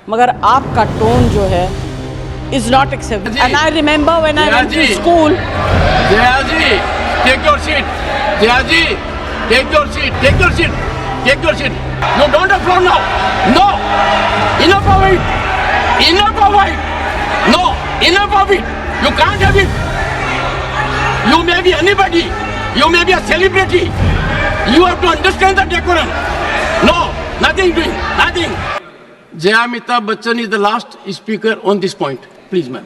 मगर आपका टोन जो है is not acceptable. And I remember when I went to school. Jayaji, take your seat. Jayaji, take your seat. Take your seat. Take your seat. You don't have floor now. No. Enough of it. Enough of it. No. Enough of it. You can't have it. You may be anybody. You may be a celebrity. You have to understand the decorum. No. Nothing doing. Nothing. Jaya Amitabh Bachchan is the last speaker on this point. Please, ma'am.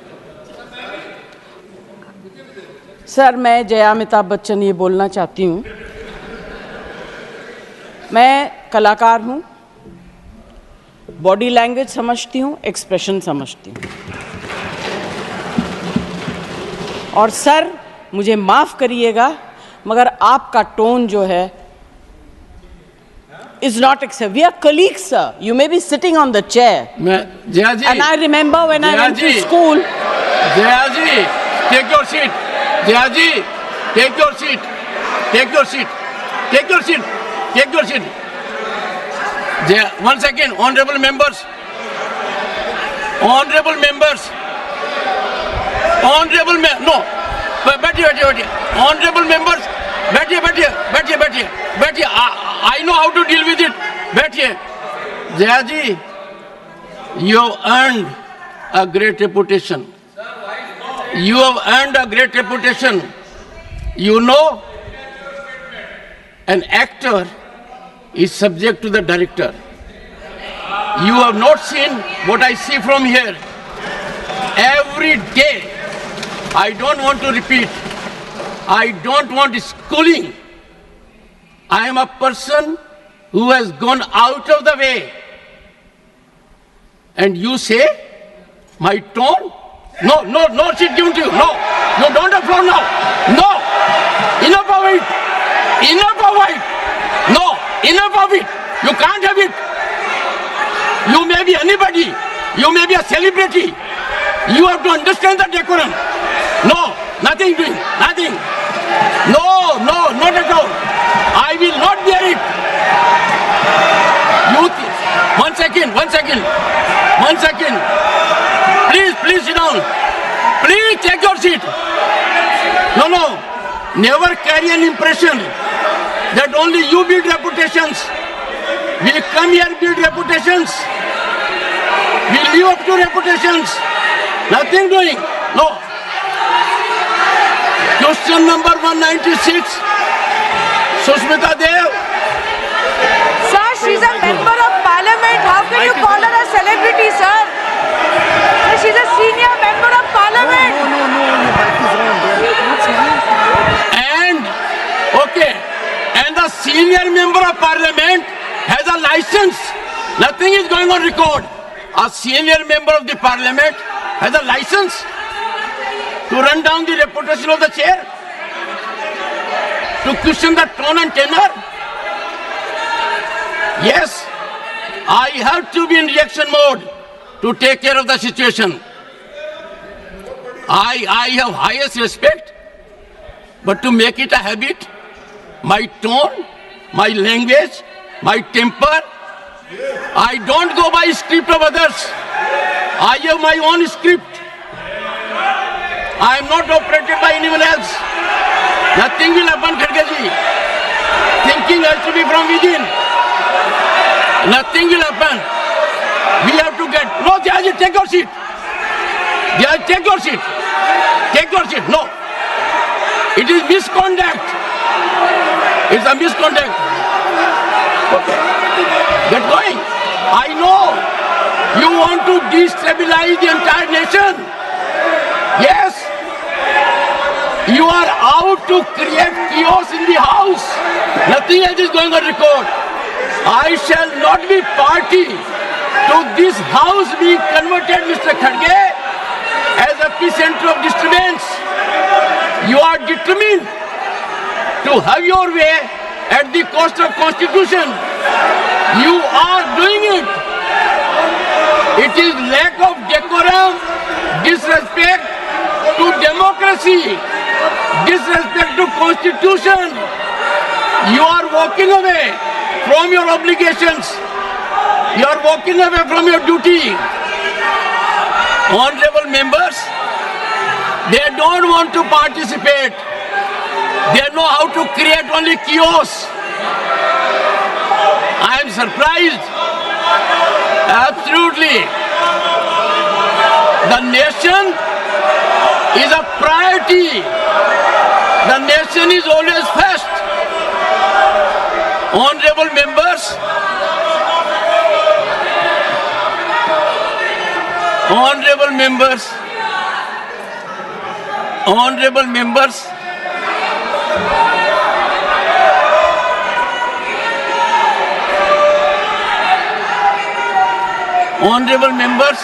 Sir, मैं जया अमिताभ बच्चन ये बोलना चाहती हूँ, मैं कलाकार हूँ, body language समझती हूँ, एक्सप्रेशन समझती हूँ। और सर, मुझे माफ़ करिएगा, मगर आपका टोन जो है is not acceptable. We are colleagues, sir. You may be sitting on the chair. Jayaji. And I remember when I went to school. Jayaji, take your seat. Jayaji, take your seat. Take your seat. Take your seat. Take your seat. One second, honorable members. Honorable members. Honorable members. No. बैठिए. Honorable members. बैठिए. I know how to deal with it. बैठिए. Jayaji, you have earned a great reputation. You have earned a great reputation. You know, an actor is subject to the director. You have not seen what I see from here. Every day, I don't want to repeat. I don't want schooling. I am a person who has gone out of the way. And you say, my tone? No seat given to you. No, you don't have floor now. No, enough of it. Enough of it. No, enough of it. You can't have it. You may be anybody. You may be a celebrity. You have to understand the decorum. No, nothing doing. Nothing. No, not at all. I will not bear it. One second. Please sit down. Please take your seat. No. Never carry an impression that only you build reputations. We come here build reputations. We live up to reputations. Nothing doing. No. Question number 196. Sushmita Dev. Sir, she's a member of parliament. How can you call her a celebrity, sir? She's a senior member of parliament. And the senior member of parliament has a license. Nothing is going on record. A senior member of the parliament has a license to run down the reputation of the chair, to question the tone and tenor. Yes, I have to be in reaction mode to take care of the situation. I have highest respect, but to make it a habit, my tone, my language, my temper, I don't go by script of others. I have my own script. I am not operated by anyone else. Nothing will happen, Khargeji. Thinking has to be from within. Nothing will happen. We have to get... No, Jayaji, take your seat. Jayaji, take your seat. Take your seat. No. It is misconduct. It's a misconduct. Okay. Get going. I know you want to destabilize the entire nation. Yes. You are out to create chaos in the house. Nothing else is going on record. I shall not be party to this house being converted, Mr. Kharge, as a epicenter of disturbance. You are determined to have your way at the cost of Constitution. You are doing it. It is lack of decorum, disrespect to democracy, disrespect to Constitution. You are walking away from your obligations. You are walking away from your duty. Honorable members, they don't want to participate. They know how to create only chaos. I am surprised. Absolutely. The nation is a priority. The nation is always first. Honorable members, honorable members, honorable members, honorable members,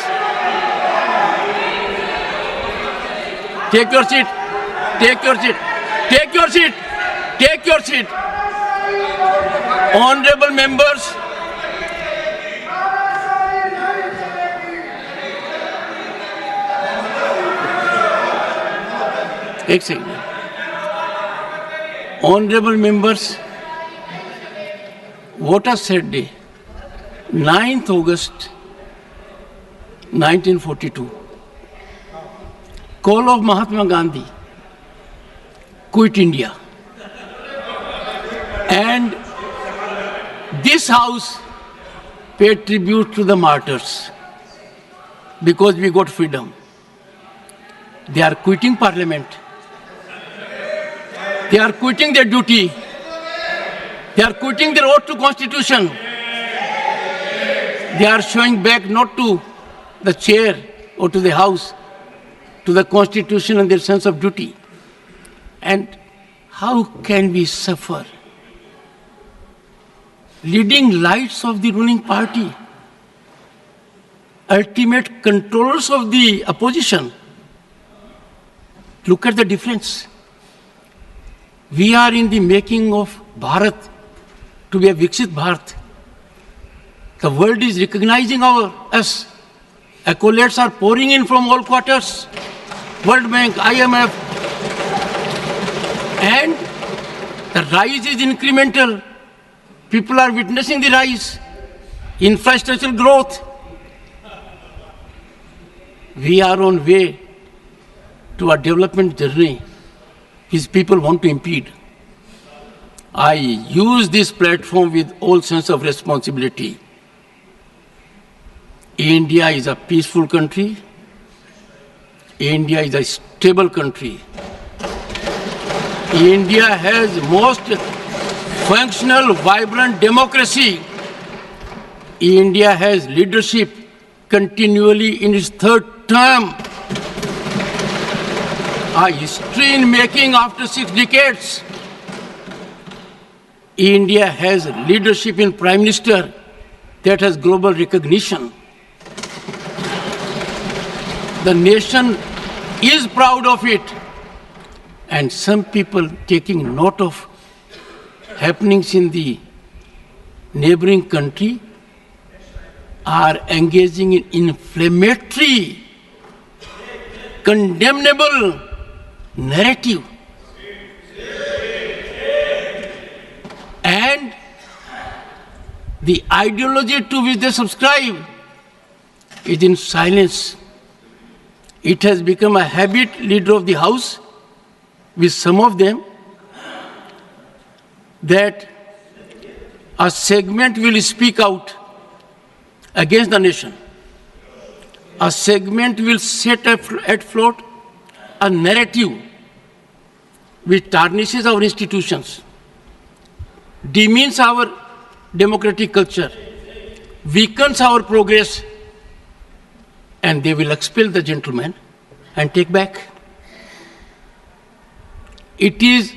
take your seat, take your seat, take your seat, take your seat. Honorable members, एक second. Honorable members, what a sad day. 9th August 1942. Call of Mahatma Gandhi. Quit India. And this house paid tribute to the martyrs because we got freedom. They are quitting parliament. They are quitting their duty. They are quitting their oath to constitution. They are showing back not to the chair or to the house, to the constitution and their sense of duty. And how can we suffer? Leading lights of the ruling party, ultimate controllers of the opposition. Look at the difference. We are in the making of Bharat to be a Viksit Bharat. The world is recognizing us. Accolades are pouring in from all quarters. World Bank, IMF. And the rise is incremental. People are witnessing the rise. Infrastructural growth. We are on way to a development journey which people want to impede. I use this platform with all sense of responsibility. India is a peaceful country. India is a stable country. India has most functional, vibrant democracy. India has leadership continually in its third term. A history in making after 6 decades. India has leadership in Prime Minister that has global recognition. The nation is proud of it. And some people taking note of happenings in the neighboring country are engaging in inflammatory, condemnable narrative. And the ideology to which they subscribe is in silence. It has become a habit, leader of the house, with some of them, that a segment will speak out against the nation. A segment will set at float a narrative which tarnishes our institutions, demeans our democratic culture, weakens our progress, and they will expel the gentleman and take back. It is,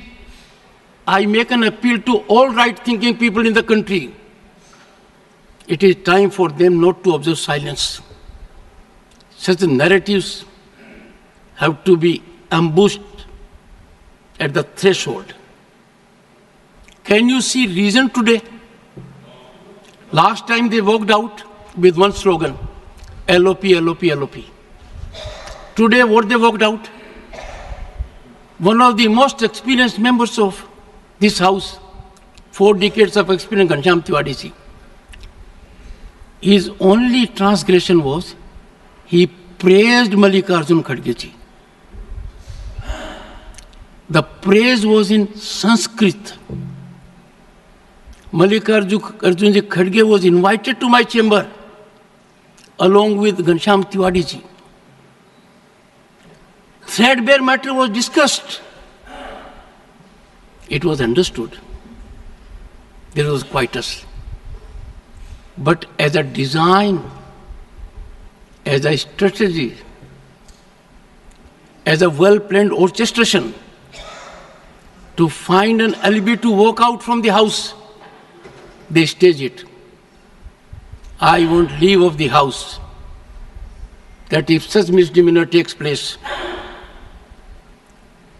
I make an appeal to all right-thinking people in the country. It is time for them not to observe silence. Such narratives have to be ambushed at the threshold. Can you see reason today? Last time they walked out with one slogan, LOP, LOP, LOP. Today what they walked out? One of the most experienced members of this house, 4 decades of experience, Ghanshyam Tiwari ji. His only transgression was he praised Mallikarjun Kharge ji. The praise was in Sanskrit. Mallikarjun ji Kharge was invited to my chamber along with Ghanshyam Tiwari ji. Threadbare matter was discussed. It was understood. There was quietus. But as a design, as a strategy, as a well-planned orchestration to find an alibi to walk out from the house, they stage it. I won't leave of the house. That if such misdemeanor takes place,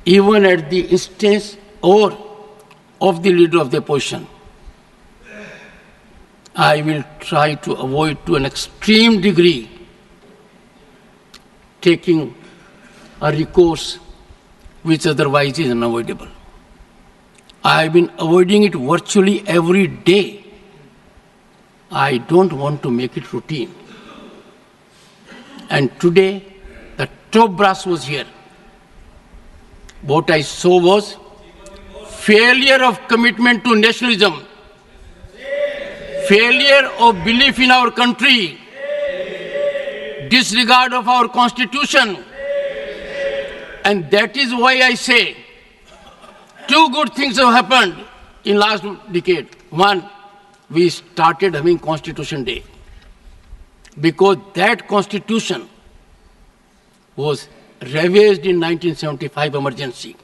even at the instance or of the leader of the opposition, I will try to avoid to an extreme degree taking a recourse which otherwise is unavoidable. I have been avoiding it virtually every day. I don't want to make it routine. And today, the top brass was here. What I saw was failure of commitment to nationalism, failure of belief in our country, disregard of our constitution. And that is why I say two good things have happened in last decade. One, we started having Constitution Day because that constitution was ravaged in 1975 emergency.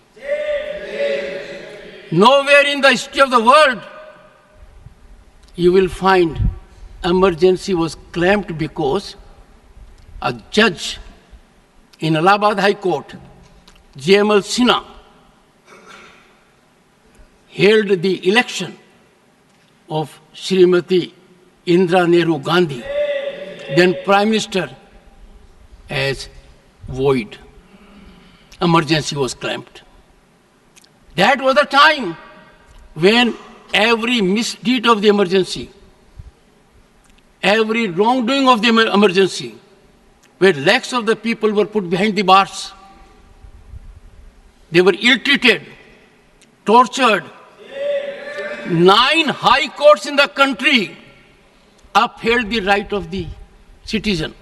Nowhere in the history of the world you will find emergency was claimed because a judge in Allahabad High Court, J.M.L. Sinha, held the election of Srimati Indira Nehru Gandhi, then Prime Minister, as void. Emergency was claimed. That was the time when every misdeed of the emergency, every wrongdoing of the emergency, where lakhs of the people were put behind the bars. They were ill-treated, tortured. 9 high courts in the country upheld the right of the citizen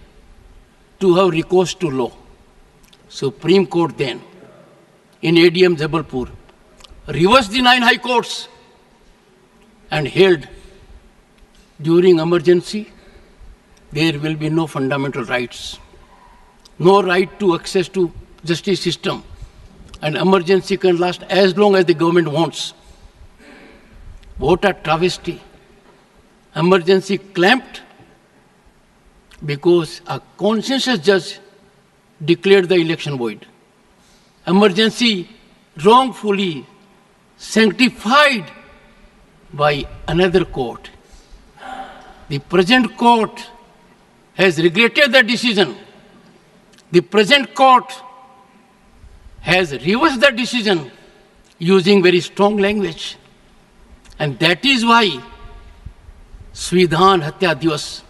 to have recourse to law. Supreme Court then, in ADM Jabalpur, reversed the 9 high courts and held during emergency there will be no fundamental rights, no right to access to justice system, and emergency can last as long as the government wants. What a travesty. Emergency clamped because a conscientious judge declared the election void. Emergency wrongfully sanctified by another court. The present court has regretted the decision. The present court has reversed the decision using very strong language. And that is why Svidhan Hatya Divas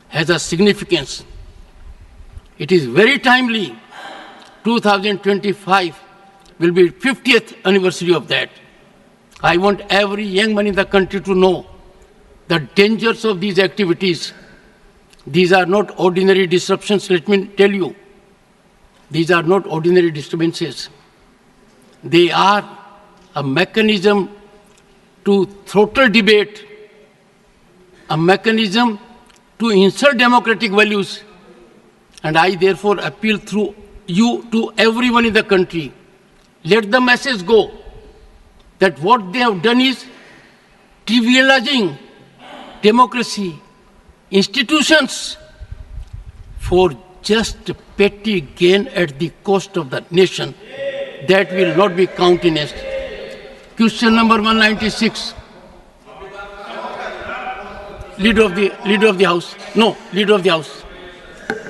has a significance. It is very timely. 2025 will be 50th anniversary of that. I want every young man in the country to know the dangers of these activities. These are not ordinary disruptions, let me tell you. These are not ordinary disturbances. They are a mechanism to throttle debate, a mechanism to insult democratic values. And I therefore appeal through you to everyone in the country. Let the message go that what they have done is trivializing democracy, institutions for just petty gain at the cost of the nation. That will not be countenanced. Question number 196. Leader of the House. No, Leader of the House.